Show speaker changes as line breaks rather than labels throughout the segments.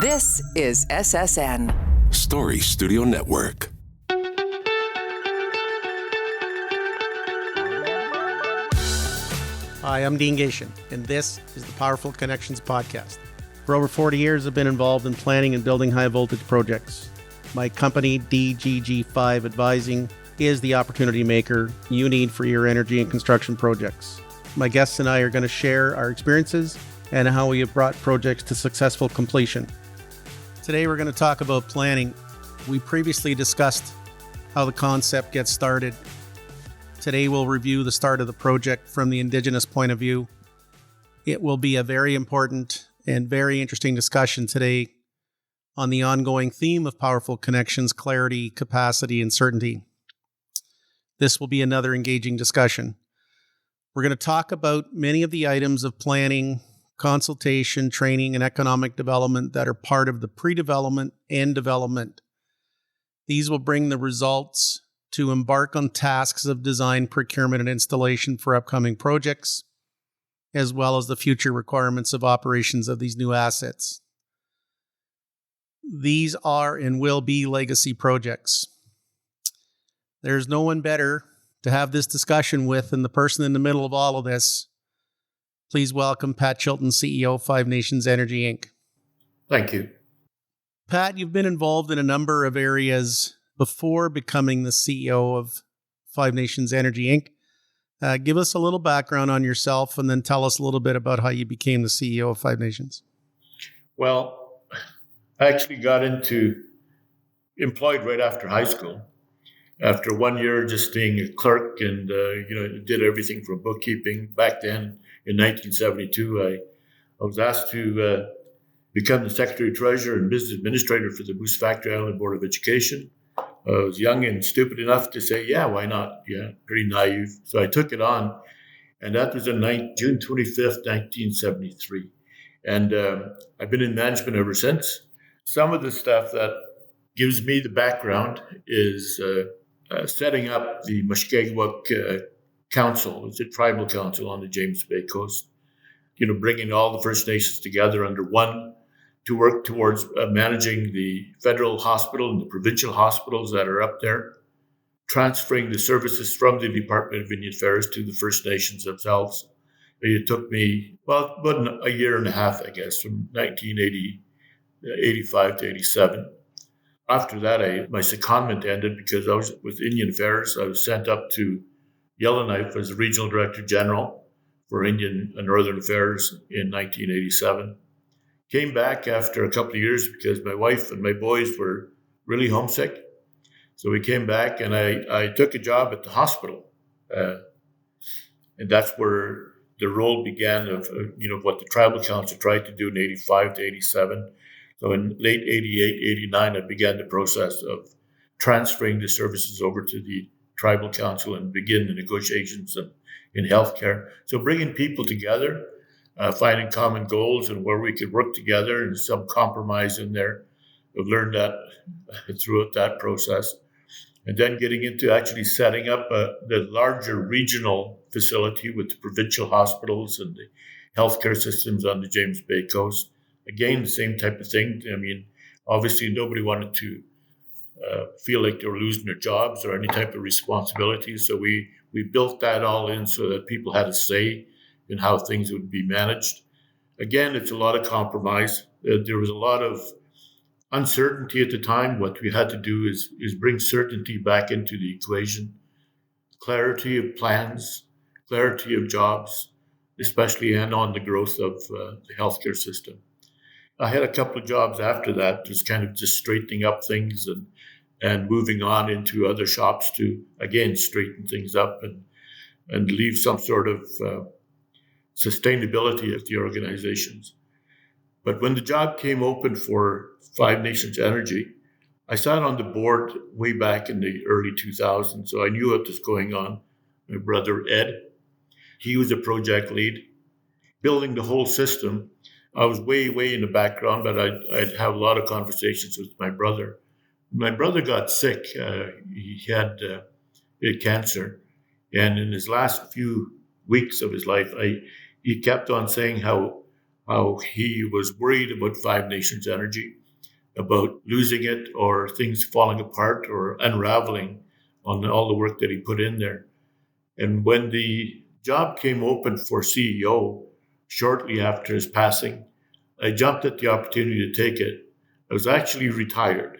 This is SSN
Story Studio Network.
Hi, I'm Dean Gation, and this is the Powerful Connections podcast. For over 40 years, I've been involved in planning and building high-voltage projects. My company, DGG5 Advising, is the opportunity maker you need for your energy and construction projects. My guests and I are going to share our experiences and how we have brought projects to successful completion. Today, we're going to talk about planning. We previously discussed how the concept gets started. Today, we'll review the start of the project from the Indigenous point of view. It will be a very important and very interesting discussion today on the ongoing theme of powerful connections, clarity, capacity, and certainty. This will be another engaging discussion. We're going to talk about many of the items of planning, consultation, training, and economic development that are part of the pre-development and development. These will bring the results to embark on tasks of design, procurement, and installation for upcoming projects, as well as the future requirements of operations of these new assets. These are and will be legacy projects. There's no one better to have this discussion with than the person in the middle of all of this. Please welcome Pat Chilton, CEO of Five Nations Energy, Inc.
Thank you.
Pat, you've been involved in a number of areas before becoming the CEO of Five Nations Energy, Inc. Give us a little background on yourself and then tell us a little bit about how you became the CEO of Five Nations.
Well, I actually got employed right after high school. After 1 year just being a clerk and, did everything from bookkeeping. Back then in 1972, I was asked to become the Secretary Treasurer and Business Administrator for the Moose Factory Island Board of Education. I was young and stupid enough to say, yeah, why not? Yeah, pretty naive. So I took it on. And that was on June 25th, 1973. And I've been in management ever since. Some of the stuff that gives me the background is setting up the Mushkegowuk Council. It's a tribal council on the James Bay coast. Bringing all the First Nations together under one to work towards managing the federal hospital and the provincial hospitals that are up there, transferring the services from the Department of Indian Affairs to the First Nations themselves. It took me, about a year and a half, I guess, from 1985 to 87. After that, my secondment ended because I was with Indian Affairs. I was sent up to Yellowknife as the Regional Director General for Indian and Northern Affairs in 1987. Came back after a couple of years because my wife and my boys were really homesick. So we came back and I took a job at the hospital. And that's where the role began of what the Tribal Council tried to do in 85 to 87. So in late 88, 89, I began the process of transferring the services over to the Tribal Council and begin the negotiations in healthcare. So bringing people together, finding common goals and where we could work together and some compromise in there. I've learned that throughout that process. And then getting into actually setting up the larger regional facility with the provincial hospitals and the healthcare systems on the James Bay coast. Again, the same type of thing. I mean, obviously nobody wanted to feel like they were losing their jobs or any type of responsibilities. So we built that all in so that people had a say in how things would be managed. Again, it's a lot of compromise. There was a lot of uncertainty at the time. What we had to do is bring certainty back into the equation. Clarity of plans, clarity of jobs, especially and on the growth of the healthcare system. I had a couple of jobs after that, just kind of just straightening up things and moving on into other shops to, again, straighten things up and leave some sort of sustainability of the organizations. But when the job came open for Five Nations Energy, I sat on the board way back in the early 2000s, so I knew what was going on. My brother, Ed, he was a project lead, building the whole system. I was way in the background, but I'd have a lot of conversations with my brother. My brother got sick. He had cancer. And in his last few weeks of his life, he kept on saying how how he was worried about Five Nations Energy, about losing it or things falling apart or unraveling on all the work that he put in there. And when the job came open for CEO shortly after his passing, I jumped at the opportunity to take it. I was actually retired.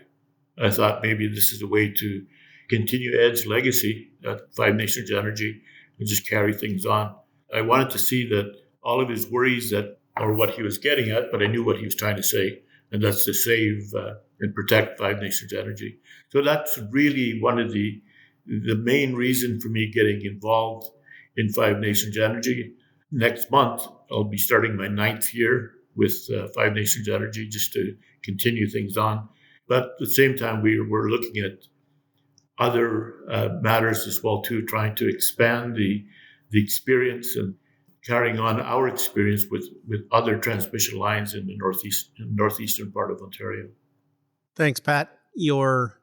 I thought maybe this is a way to continue Ed's legacy at Five Nations Energy and just carry things on. I wanted to see that all of his worries or what he was getting at, but I knew what he was trying to say, and that's to save and protect Five Nations Energy. So that's really one of the main reason for me getting involved in Five Nations Energy. Next month, I'll be starting my 9th year with Five Nations Energy just to continue things on. But at the same time, we're looking at other matters as well too, trying to expand the experience and carrying on our experience with other transmission lines in the northeastern part of Ontario.
Thanks, Pat. Your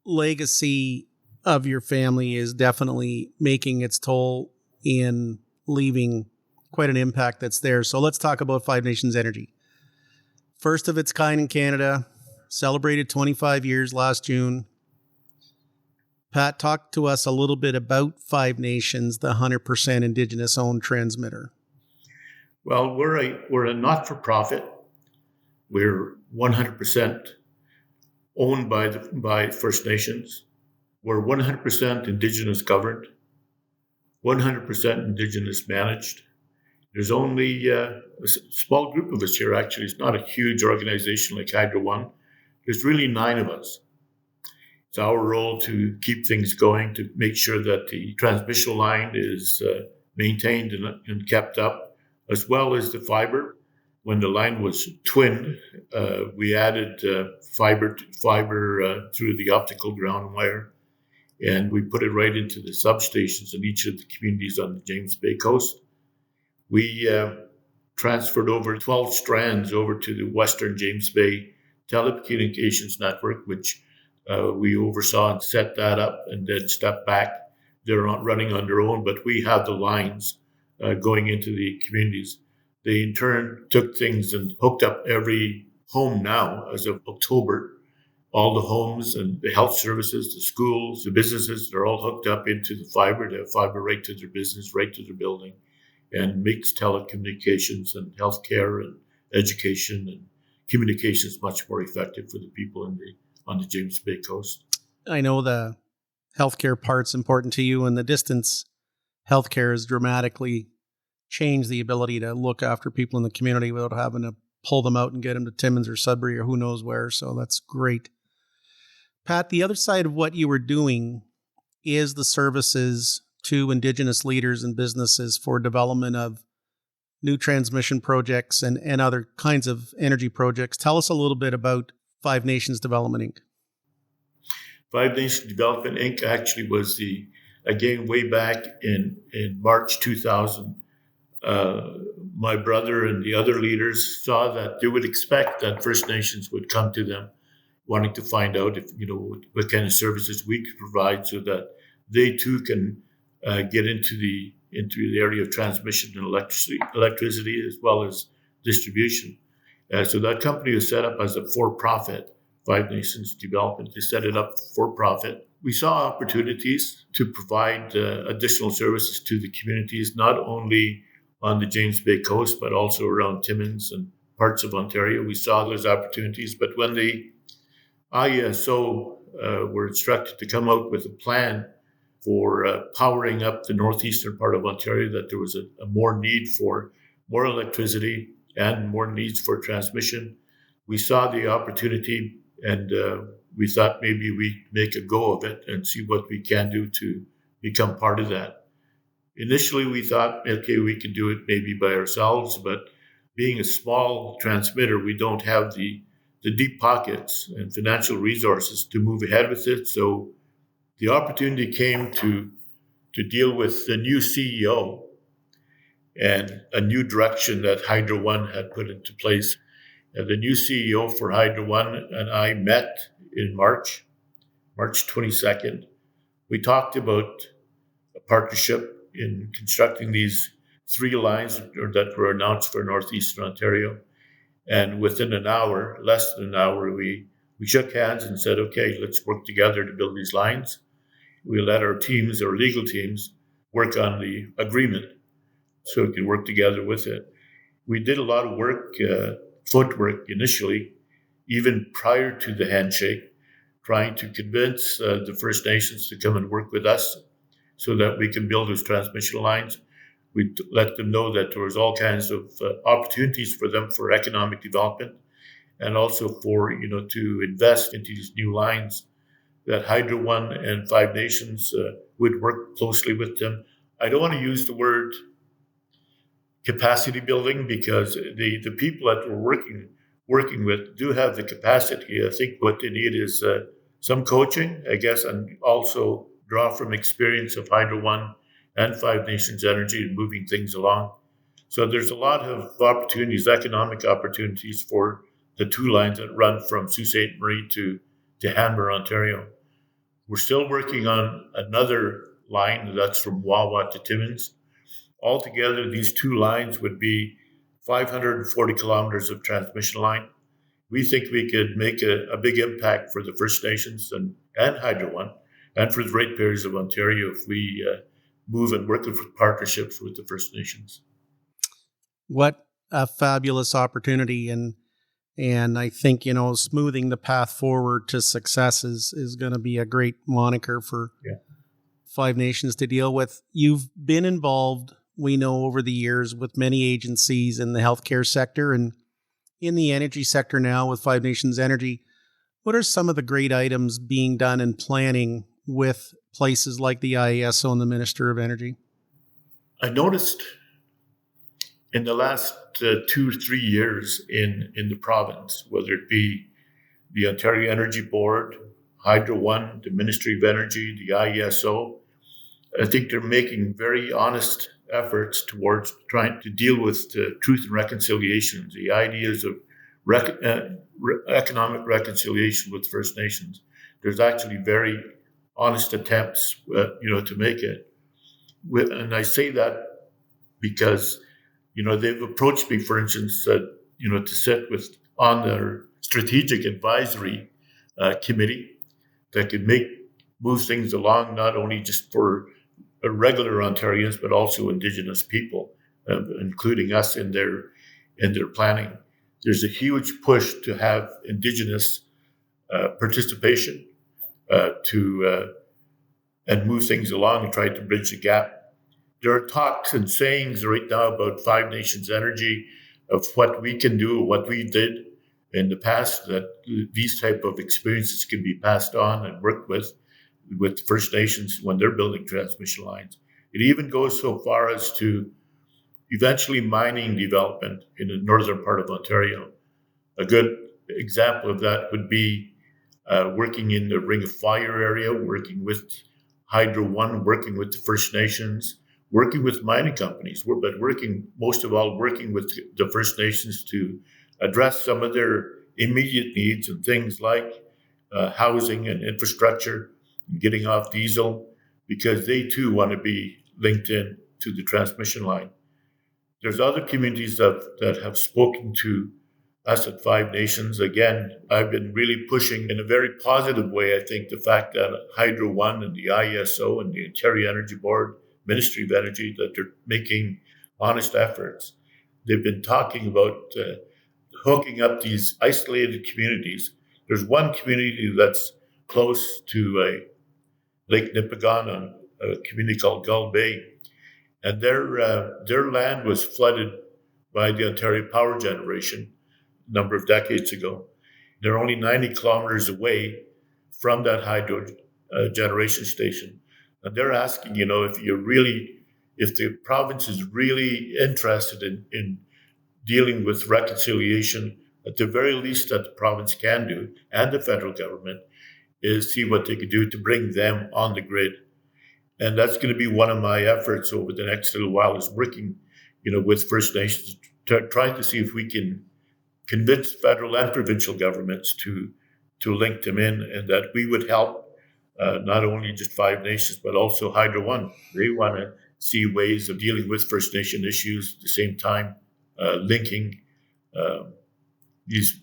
legacy of your family is definitely making its toll in leaving quite an impact that's there. So let's talk about Five Nations Energy. First of its kind in Canada, celebrated 25 years last June. Pat, talk to us a little bit about Five Nations, the 100% Indigenous owned transmitter.
Well, we're a not-for-profit. We're 100% owned by First Nations. We're 100% Indigenous governed, 100% Indigenous managed. There's only a small group of us here, actually. It's not a huge organization like Hydro One. There's really 9 of us. It's our role to keep things going, to make sure that the transmission line is maintained and kept up, as well as the fiber. When the line was twinned, we added fiber through the optical ground wire, and we put it right into the substations in each of the communities on the James Bay coast. We transferred over 12 strands over to the Western James Bay telecommunications network, which we oversaw and set that up and then stepped back. They're not running on their own, but we have the lines going into the communities. They in turn took things and hooked up every home now as of October. All the homes and the health services, the schools, the businesses, they're all hooked up into the fiber. They have fiber right to their business, right to their building, and makes telecommunications and healthcare and education and communications much more effective for the people on the James Bay coast.
I know the healthcare part's important to you, and the distance healthcare has dramatically changed the ability to look after people in the community without having to pull them out and get them to Timmins or Sudbury or who knows where. So that's great. Pat, the other side of what you were doing is the services to Indigenous leaders and businesses for development of new transmission projects and other kinds of energy projects. Tell us a little bit about Five Nations Development Inc.
Five Nations Development Inc. actually was again, way back in March 2000. My brother and the other leaders saw that they would expect that First Nations would come to them wanting to find out if, what kind of services we could provide so that they too can get into the area of transmission and electricity as well as distribution. So that company was set up as a for-profit, Five Nations Development. They set it up for-profit. We saw opportunities to provide additional services to the communities, not only on the James Bay coast, but also around Timmins and parts of Ontario. We saw those opportunities. But when the IESO were instructed to come out with a plan for powering up the northeastern part of Ontario, that there was a more need for more electricity and more needs for transmission, we saw the opportunity and we thought maybe we'd make a go of it and see what we can do to become part of that. Initially, we thought, okay, we could do it maybe by ourselves, but being a small transmitter, we don't have the deep pockets and financial resources to move ahead with it. So the opportunity came to deal with the new CEO and a new direction that Hydro One had put into place. The new CEO for Hydro One and I met in March 22nd. We talked about a partnership in constructing these 3 lines that were announced for Northeastern Ontario. And within an hour, less than an hour, we shook hands and said, okay, let's work together to build these lines. We let our teams, our legal teams, work on the agreement so we could work together with it. We did a lot of work, footwork initially, even prior to the handshake, trying to convince the First Nations to come and work with us so that we can build those transmission lines. We let them know that there was all kinds of opportunities for them for economic development and also for, to invest into these new lines, that Hydro One and Five Nations would work closely with them. I don't want to use the word capacity building because the people that we're working with do have the capacity. I think what they need is some coaching, I guess, and also draw from experience of Hydro One and Five Nations Energy in moving things along. So there's a lot of opportunities, economic opportunities for the 2 lines that run from Sault Ste. Marie to Hanmer, Ontario. We're still working on another line that's from Wawa to Timmins. Altogether, these 2 lines would be 540 kilometers of transmission line. We think we could make a big impact for the First Nations and Hydro One and for the ratepayers of Ontario if we move and work with partnerships with the First Nations.
What a fabulous opportunity. And I think, smoothing the path forward to success is going to be a great moniker for Five Nations to deal with. You've been involved, we know, over the years with many agencies in the healthcare sector and in the energy sector now with Five Nations Energy. What are some of the great items being done in planning with places like the IESO and the Minister of Energy?
I noticed in the last 2 or 3 years in the province, whether it be the Ontario Energy Board, Hydro One, the Ministry of Energy, the IESO, I think they're making very honest efforts towards trying to deal with truth and reconciliation, the ideas of economic reconciliation with First Nations. There's actually very honest attempts, to make it. And I say that because, they've approached me, for instance, to sit on their strategic advisory committee that could move things along, not only just for regular Ontarians, but also Indigenous people, including us in their planning. There's a huge push to have Indigenous participation and move things along and try to bridge the gap. There are talks and sayings right now about Five Nations Energy, of what we can do, what we did in the past, that these type of experiences can be passed on and worked with First Nations when they're building transmission lines. It even goes so far as to eventually mining development in the northern part of Ontario. A good example of that would be working in the Ring of Fire area, working with Hydro One, working with the First Nations, working with mining companies, but most of all, working with the First Nations to address some of their immediate needs and things like housing and infrastructure, and getting off diesel, because they too want to be linked in to the transmission line. There's other communities that have spoken to us at Five Nations. Again, I've been really pushing in a very positive way, I think, the fact that Hydro One and the IESO and the Ontario Energy Board, Ministry of Energy, that they're making honest efforts. They've been talking about hooking up these isolated communities. There's one community that's close to Lake Nipigon, on a community called Gull Bay, and their land was flooded by the Ontario Power Generation a number of decades ago. They're only 90 kilometers away from that hydro generation station. And they're asking, if the province is really interested in dealing with reconciliation, at the very least that the province can do, and the federal government, is see what they could do to bring them on the grid. And that's going to be one of my efforts over the next little while, is working, with First Nations, trying to see if we can convince federal and provincial governments to link them in, and that we would help not only just Five Nations, but also Hydro One. They want to see ways of dealing with First Nation issues at the same time, linking these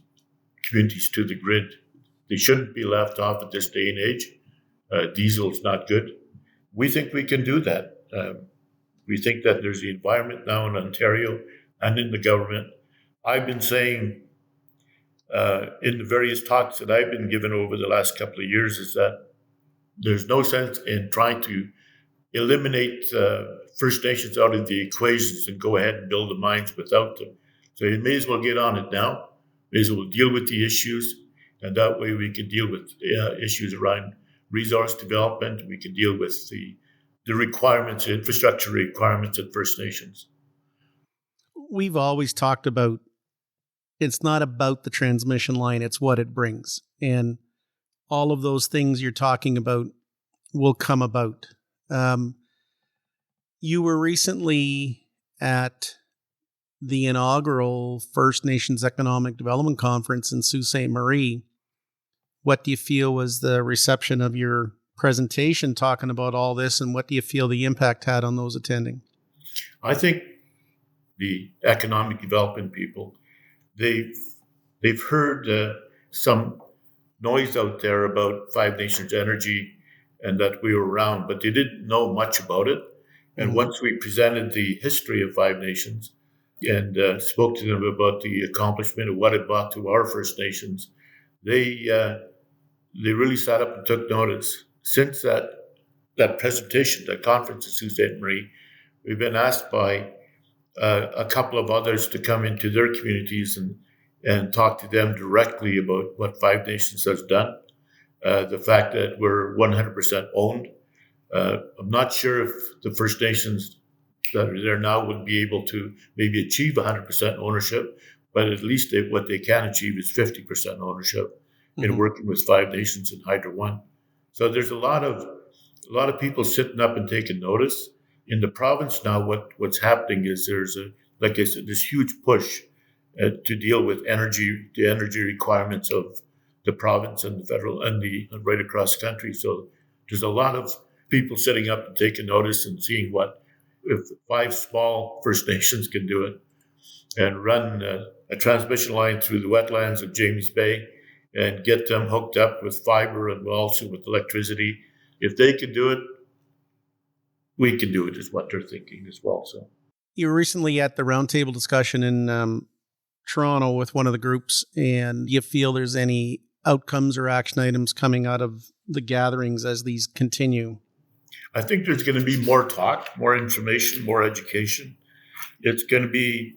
communities to the grid. They shouldn't be left off at this day and age. Diesel is not good. We think we can do that. We think that there's the environment now in Ontario and in the government. I've been saying in the various talks that I've been given over the last couple of years is that there's no sense in trying to eliminate First Nations out of the equations and go ahead and build the mines without them. So you may as well get on it now. May as well deal with the issues, and that way we can deal with issues around resource development. We can deal with the requirements, the infrastructure requirements at First Nations.
We've always talked about it's not about the transmission line, it's what it brings. And all of those things you're talking about will come about. You were recently at the inaugural First Nations Economic Development Conference in Sault Ste. Marie. What do you feel was the reception of your presentation talking about all this, and what do you feel the impact had on those attending?
I think the economic development people, they've heard some noise out there about Five Nations energy and that we were around, but they didn't know much about it. And once we presented the history of Five Nations and spoke to them about the accomplishment of what it brought to our First Nations, they really sat up and took notice. Since that presentation, that conference at Sault Ste. Marie, we've been asked by a couple of others to come into their communities and talk to them directly about what Five Nations has done. The fact that we're 100% owned. I'm not sure if the First Nations that are there now would be able to maybe achieve 100% ownership, but at least what they can achieve is 50% ownership in working with Five Nations and Hydro One. So there's a lot of people sitting up and taking notice. In the province now, what's happening is there's like I said, this huge push to deal with the energy requirements of the province and the federal and the right across the country. So there's a lot of people sitting up and taking notice and seeing what if 5 small First Nations can do it and run a transmission line through the wetlands of James Bay and get them hooked up with fiber and also with electricity. If they can do it, we can do it, is what they're thinking as well. So
you were recently at the roundtable discussion in Toronto with one of the groups, and you feel there's any outcomes or action items coming out of the gatherings as these continue?
I think there's going to be more talk, more information, more education. It's going to be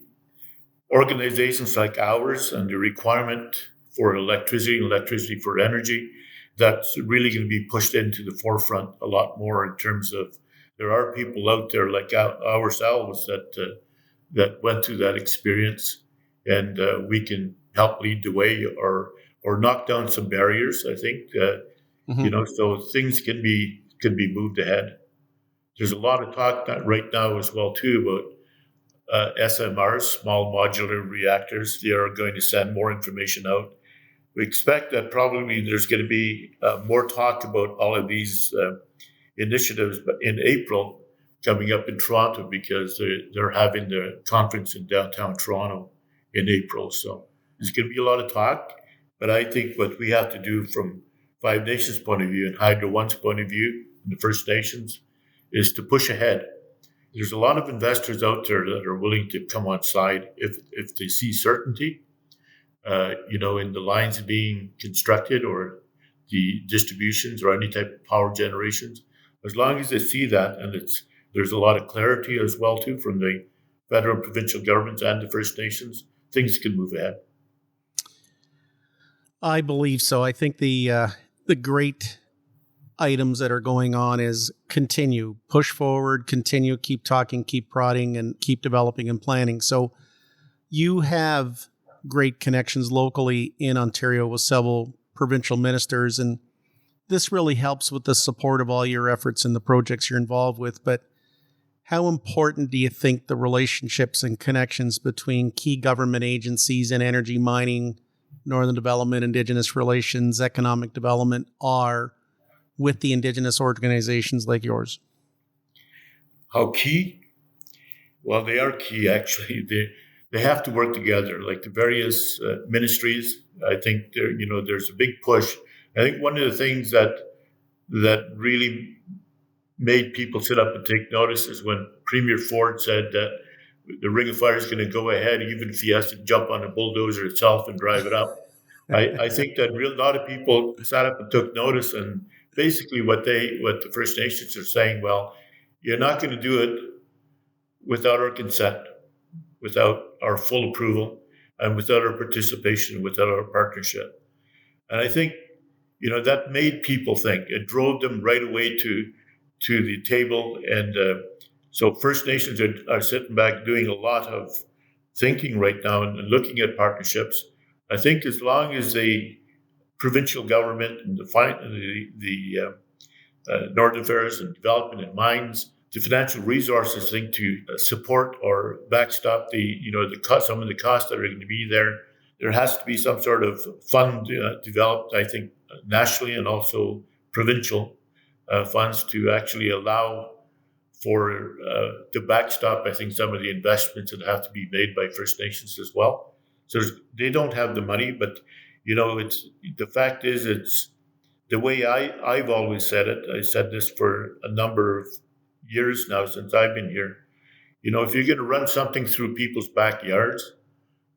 organizations like ours and the requirement for electricity for energy. That's really going to be pushed into the forefront a lot more in terms of there are people out there like ourselves that went through that experience, and we can help lead the way or knock down some barriers. I think so things can be moved ahead. There's a lot of talk right now as well too about SMRs, small modular reactors. They are going to send more information out. We expect that probably there's going to be more talk about all of these initiatives in April coming up in Toronto because they're having the conference in downtown Toronto in April. So there's going to be a lot of talk. But I think what we have to do from Five Nations point of view and Hydro One's point of view and the First Nations is to push ahead. There's a lot of investors out there that are willing to come on side if they see certainty, in the lines being constructed or the distributions or any type of power generations. As long as they see that, and there's a lot of clarity as well too from the federal and provincial governments and the First Nations, things can move ahead.
I believe so. I think the great items that are going on is continue, push forward, continue, keep talking, keep prodding, and keep developing and planning. So you have great connections locally in Ontario with several provincial ministers, and this really helps with the support of all your efforts and the projects you're involved with. But how important do you think the relationships and connections between key government agencies in energy, mining, Northern Development, Indigenous relations, economic development are with the Indigenous organizations like yours?
How key? Well, they are key, actually. They have to work together, like the various ministries. I think there's a big push. I think one of the things that really made people sit up and take notice is when Premier Ford said that the Ring of Fire is going to go ahead, even if he has to jump on a bulldozer itself and drive it up. I think that a lot of people sat up and took notice, and basically what the First Nations are saying, well, you're not going to do it without our consent, without our full approval, and without our participation, without our partnership. And I think, that made people think. It drove them right away to the table. And so First Nations are sitting back doing a lot of thinking right now and looking at partnerships. I think as long as the provincial government and the Northern Affairs and Development and Mines, the financial resources think to support or backstop some of the costs that are going to be there. There has to be some sort of fund developed, I think, nationally and also provincial funds to actually allow for to backstop, I think, some of the investments that have to be made by First Nations as well. So they don't have the money, but it's the fact is it's the way I've always said it. I said this for a number of years now since I've been here. If you're going to run something through people's backyards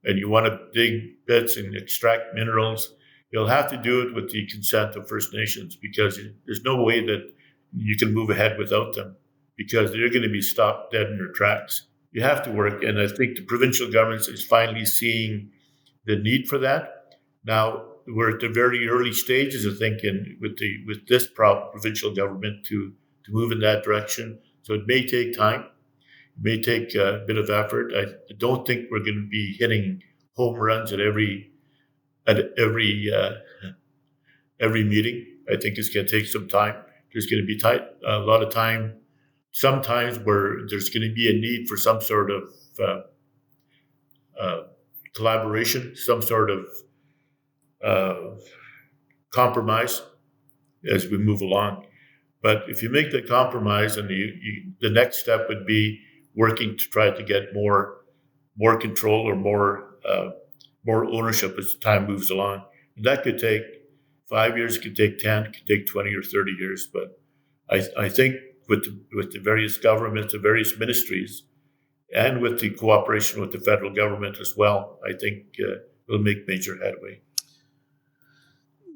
and you want to dig pits and extract minerals, you'll have to do it with the consent of First Nations, because there's no way that you can move ahead without them, because they're going to be stopped dead in their tracks. You have to work, and I think the provincial government is finally seeing the need for that. Now, we're at the very early stages of thinking with this provincial government to move in that direction. So it may take time. It may take a bit of effort. I don't think we're going to be hitting home runs at every meeting. I think it's going to take some time. There's going to be a lot of time, sometimes where there's going to be a need for some sort of collaboration, some sort of compromise as we move along. But if you make the compromise, and the next step would be working to try to get more control or more ownership as time moves along. And that could take 5 years, it could take 10, it could take 20 or 30 years. But I think with the various governments, the various ministries, and with the cooperation with the federal government as well, I think we'll make major headway.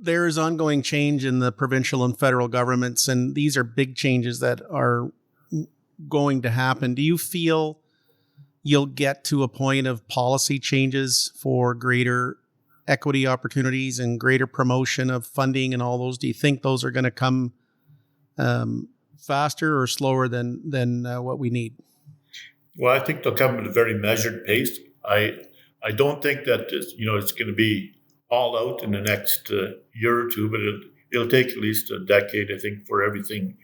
There is ongoing change in the provincial and federal governments, and these are big changes that are going to happen. Do you feel you'll get to a point of policy changes for greater equity opportunities and greater promotion of funding and all those? Do you think those are going to come faster or slower than what we need?
Well, I think they'll come at a very measured pace. I don't think that it's going to be all out in the next year or two, but it'll take at least a decade, I think, for everything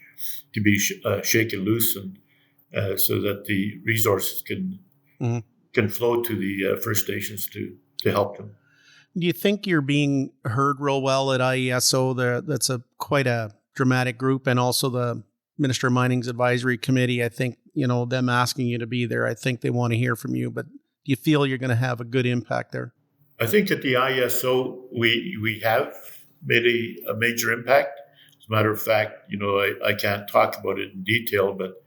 to be shaken loose, and so that the resources can flow to the First Nations to help them.
Do you think you're being heard real well at IESO? That's quite a dramatic group, and also the Minister of Mining's Advisory Committee. I think, them asking you to be there, I think they want to hear from you, but do you feel you're going to have a good impact there?
I think at the IESO, we have made a major impact. As a matter of fact, I can't talk about it in detail, but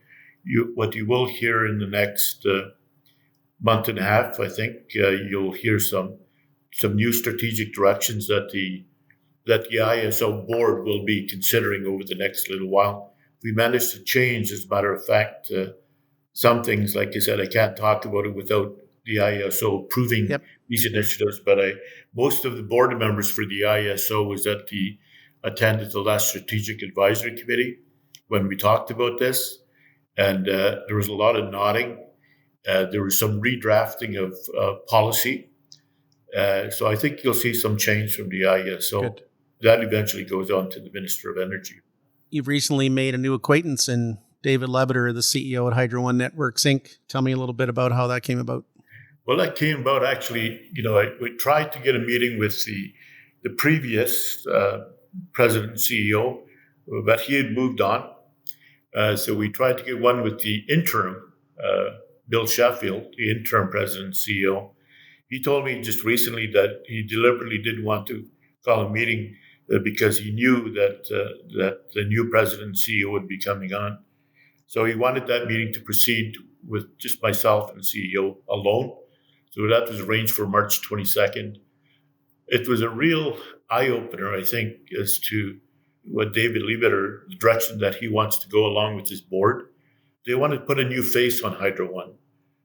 what you will hear in the next month and a half, I think you'll hear some new strategic directions that the IESO board will be considering over the next little while. We managed to change, as a matter of fact, some things. Like I said, I can't talk about it without the IESO approving these initiatives, but most of the board members for the IESO attended the last Strategic Advisory Committee when we talked about this, and there was a lot of nodding. There was some redrafting of policy. So I think you'll see some change from the IESO. Good. That eventually goes on to the Minister of Energy.
You've recently made a new acquaintance in David Lebeter, the CEO at Hydro One Networks Inc. Tell me a little bit about how that came about.
Well, that came about actually, we tried to get a meeting with the previous president and CEO, but he had moved on. So we tried to get one with the interim, Bill Sheffield, the interim president and CEO. He told me just recently that he deliberately didn't want to call a meeting because he knew that the new president and CEO would be coming on. So he wanted that meeting to proceed with just myself and the CEO alone. So that was arranged for March 22nd. It was a real eye-opener, I think, as to what David Lebeter, the direction that he wants to go along with his board. They want to put a new face on Hydro One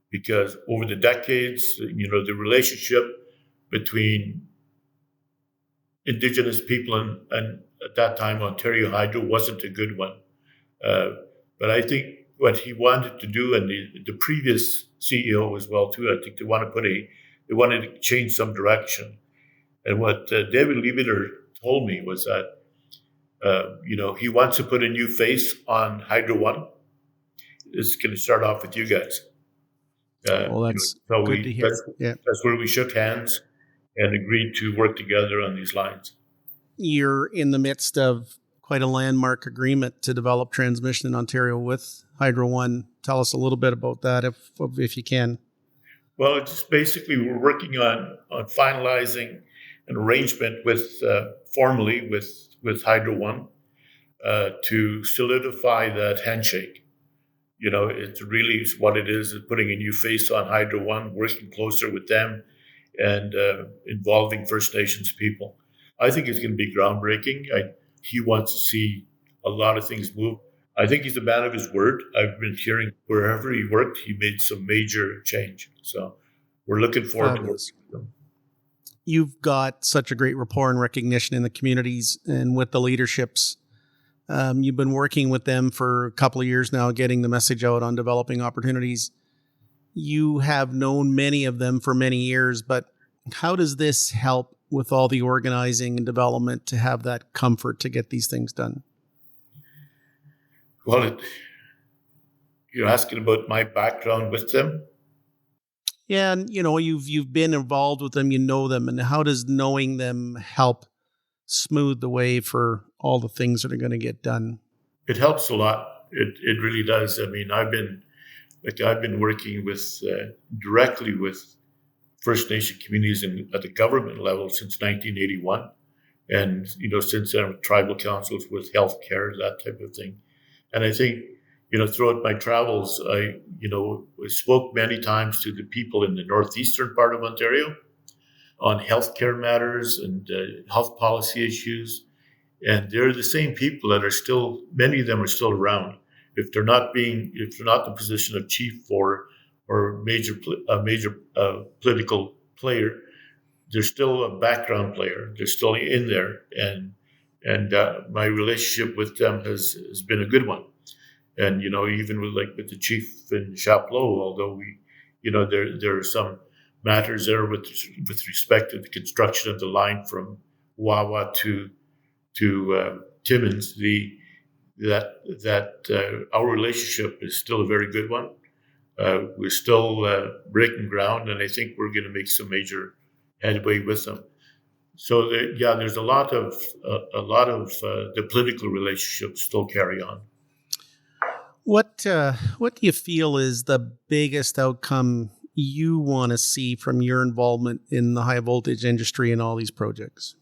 because over the decades, the relationship between Indigenous people and at that time Ontario Hydro wasn't a good one. But I think what he wanted to do, and the previous CEO as well too, I think they wanted to change some direction. And what David Lebeter told me was that he wants to put a new face on Hydro One. It's going to start off with you guys.
Well, that's good to hear.
That's where we shook hands and agreed to work together on these lines.
You're in the midst of quite a landmark agreement to develop transmission in Ontario with Hydro One. Tell us a little bit about that, if you can.
Well, it's just basically we're working on finalizing an arrangement formally with Hydro One to solidify that handshake. It's really what it is putting a new face on Hydro One, working closer with them and involving First Nations people. I think it's going to be groundbreaking. He wants to see a lot of things move. I think he's a man of his word. I've been hearing wherever he worked, he made some major change. So we're looking forward to working with him.
You've got such a great rapport and recognition in the communities and with the leaderships. You've been working with them for a couple of years now, getting the message out on developing opportunities. You have known many of them for many years, but how does this help with all the organizing and development to have that comfort to get these things done?
Well, you're asking about my background with them?
Yeah, and you've been involved with them, you know them, and how does knowing them help smooth the way for all the things that are going to get done?
It helps a lot. It really does. I mean, I've been working directly with First Nation communities at the government level since 1981, and since then with tribal councils, with healthcare, that type of thing. And I think throughout my travels, I spoke many times to the people in the northeastern part of Ontario on healthcare matters and health policy issues. And they're the same people that many of them are still around. If they're not in the position of chief or major political player, they're still a background player. They're still in there. And my relationship with them has been a good one. And, even with the chief in Chapleau, although there are some matters there with respect to the construction of the line from Wawa to Timmins, our relationship is still a very good one. We're still breaking ground, and I think we're going to make some major headway with them. So there's a lot of the political relationships still carry on.
What do you feel is the biggest outcome you want to see from your involvement in the high voltage industry and all these projects?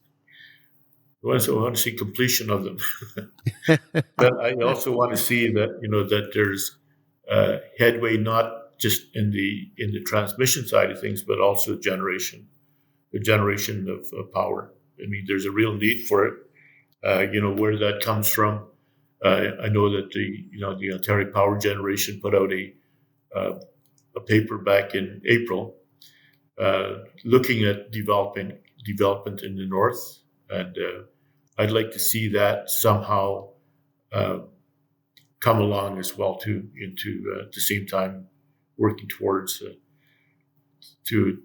I want to see completion of them, but I also want to see that that there's headway not just in the transmission side of things, but also the generation of power. I mean, there's a real need for it. Where that comes from. I know that the Ontario Power Generation put out a paper back in April, looking at development in the north, and I'd like to see that somehow come along as well too, into at the same time working towards to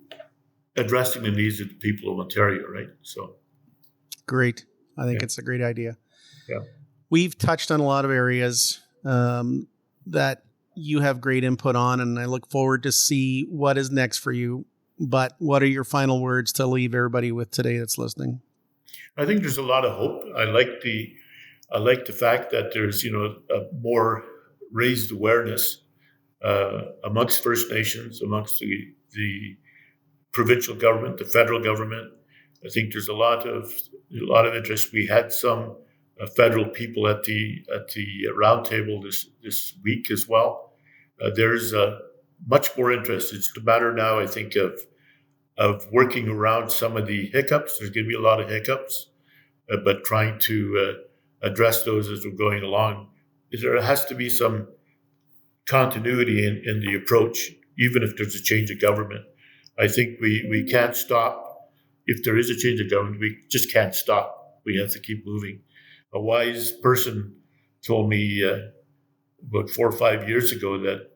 addressing the needs of the people of Ontario, right? So,
great. I think it's a great idea.
Yeah.
We've touched on a lot of areas that you have great input on, and I look forward to see what is next for you. But what are your final words to leave everybody with today that's listening?
I think there's a lot of hope. I like the fact that there's more raised awareness amongst First Nations, amongst the provincial government, the federal government. I think there's a lot of interest. We had some federal people at the roundtable this week as well. There's much more interest. It's a matter now, I think, of working around some of the hiccups. There's going to be a lot of hiccups, but trying to address those as we're going along. There has to be some continuity in the approach, even if there's a change of government. I think we can't stop. If there is a change of government, we just can't stop. We have to keep moving. A wise person told me about 4 or 5 years ago that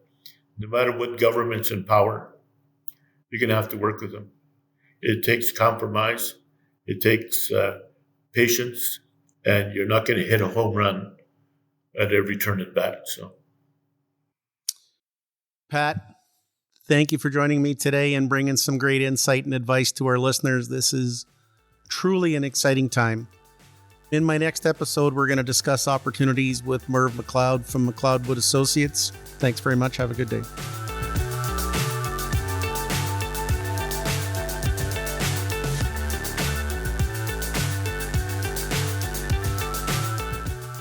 no matter what government's in power, you're going to have to work with them. It takes compromise. It takes patience, and you're not going to hit a home run at every turn at bat. So,
Pat, thank you for joining me today and bringing some great insight and advice to our listeners. This is truly an exciting time. In my next episode, we're going to discuss opportunities with Merv McLeod from McLeod Wood Associates. Thanks very much. Have a good day.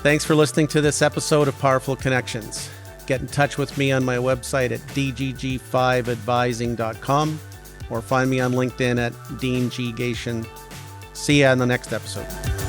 Thanks for listening to this episode of Powerful Connections. Get in touch with me on my website at dgg5advising.com or find me on LinkedIn at Dean G. Gation. See you on the next episode.